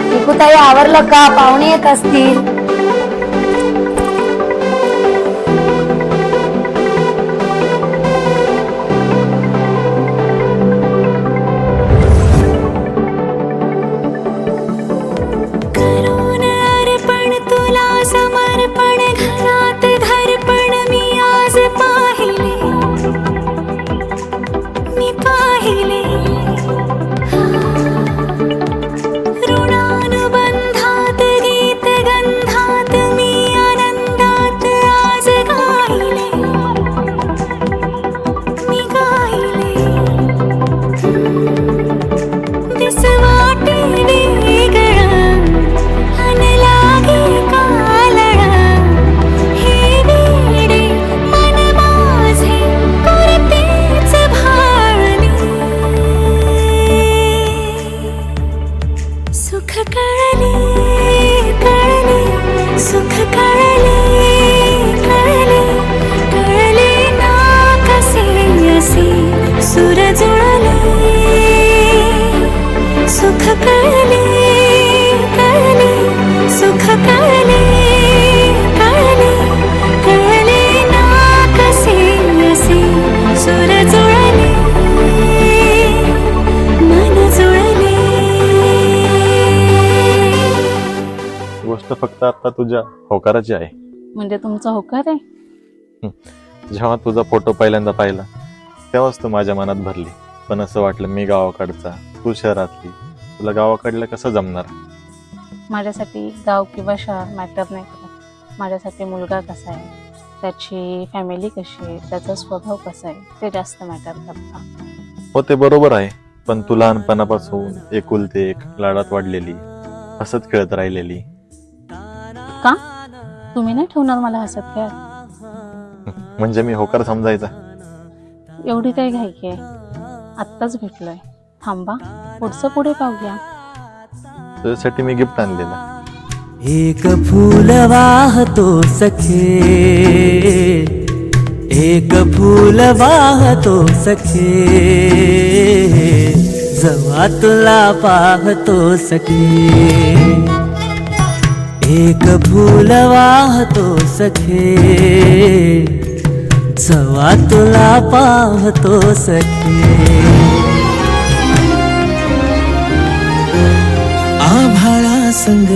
निकुताई आवरलं का? पाहुणे येत असतील. गोष्ट फक्त आता तुझ्या होकाराची आहे. म्हणजे तुमचा होकार आहे? जेव्हा तुझा फोटो पहिल्यांदा पाहिला तेव्हाच तू माझ्या मनात भरली. पण असं वाटलं मी गावाकडचा, तू शहरातली, तुला गावाकडलं कसं जमणार. माझ्यासाठी गाव किंवा शहर मॅटर नाही करत. माझ्यासाठी मुलगा कसा आहे, त्याची फॅमिली कशी आहे, त्याचा स्वभाव कसा आहे, ते जास्त मॅटर करतं. हो ते बरोबर आहे. पण तू लहानपणापासून एकुलते एक लाडात वाढलेली, हसत खेळत राहिलेली. का तुम्ही नाही ठेवणार मला हसत खेळ? म्हणजे मी होकार समजायचा? एवढी काही घाई आहे? आत्ताच भेटलोय, थांबा पुढचं पुढे पाहूया. तुझ्यासाठी मी गिफ्ट आणलेलं. एक फूल वाहतो सखे, एक फूल वाहतो सखे, जवा तुला पाहतो सखे. एक फूल वाहतो सखे, जवा तुला पाहतो सखे. आभाळा संग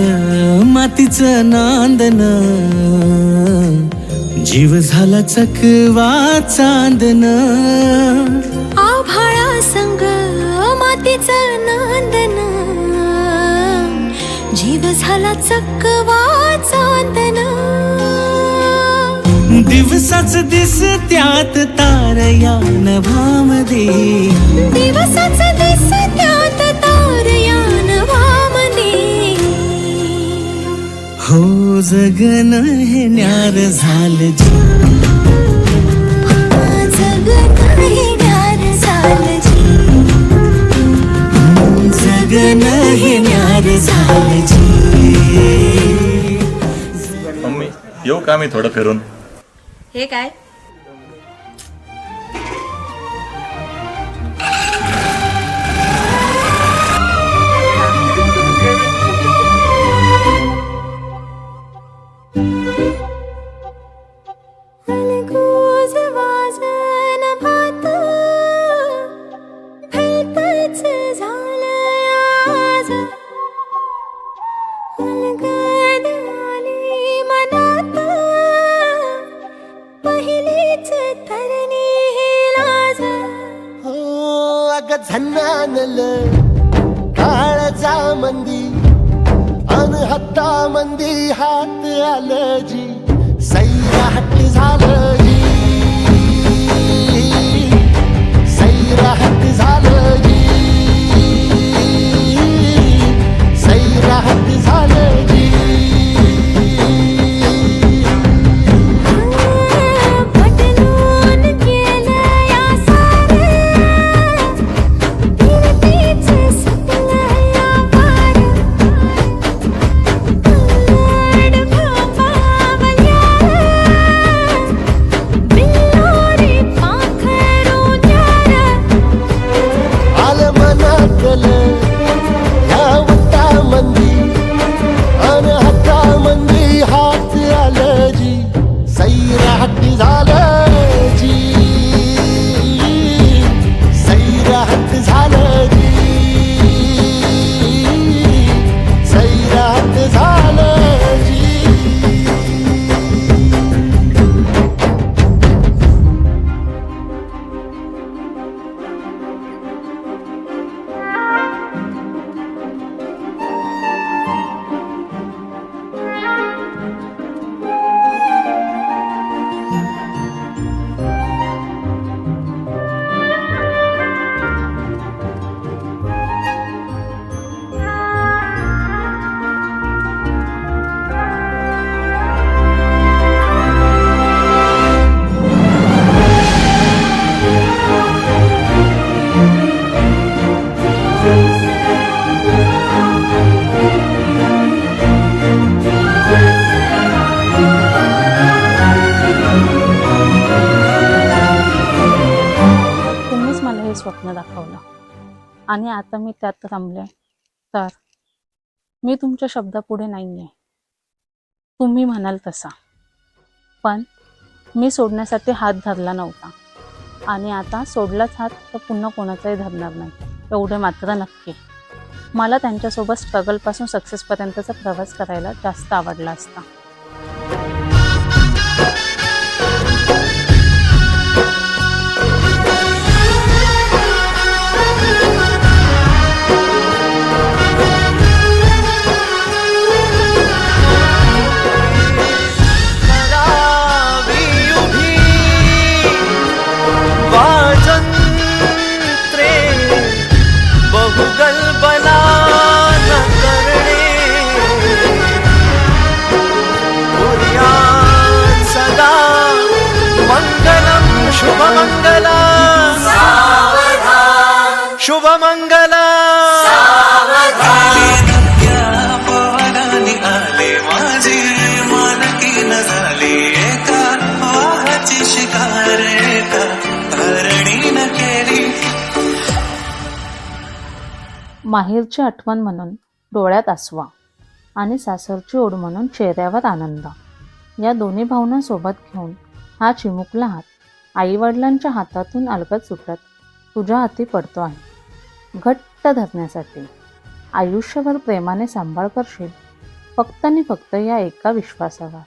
मातीचं नांदन, जीव झाला चकवा चांदन. आभाळा संग मातीचं नांदन, जीव झाला चकवा चांदन. दिवसाच दिस त्यात तारया नभामधी, दिवसाच दिस त्यात तारया नभामधी. हो जगन हे न्यार झालं जी, जगन हे न्यार झालं जी, जगन हे न्यार झालं जी. मम्मी येऊ का मी थोडं फिरून? हे काय? अलगोज वाजन भात, भलतंच झालंय आज. अलगद आली मनात, पहिलीच तरणी ही लाज. हो अग झन्नानल काळजा मंदी, अन हत्ता मंदी हात आलं जी. सैराट झालं जी, सैराट झालं जी, सैराट झालं जी. पटलून केलं या सारं, फिरतीच सुटलं या पार. उलट भांबावल्यावर, बिल्लोरी पाखरू न्यार. आणि आता मी त्यात रमले, तर मी तुमच्या शब्दापुढे नाही आहे. तुम्ही म्हणाल तसा. पण मी सोडण्यासाठी हात धरला नव्हता, आणि आता सोडलाच हात तर पुन्हा कोणाचाही धरणार नाही, एवढे मात्र नक्की. मला त्यांच्यासोबत स्ट्रगलपासून सक्सेसपर्यंतचा प्रवास करायला जास्त आवडला असता. करावी उभी वाजंत्रे बहुगलबला न करणे कुर्यात् सदा मंगलम शुभमंगला शुभमंगला पवनाने आले माझे मानकी न झाली एका वाहाची शिकार एका धरणीनं केली. माहेरची आठवण म्हणून डोळ्यात आसवा आणि सासरची ओढ म्हणून चेहऱ्यावर आनंद, या दोन्ही भावना सोबत घेऊन हा चिमुकला हात आईवडिलांच्या हातातून अलगद सुटत तुझ्या हाती पडतो आहे. घट्ट धरण्यासाठी आयुष्यभर प्रेमाने सांभाळ करशील, फक्त आणि फक्त या एका विश्वासावर.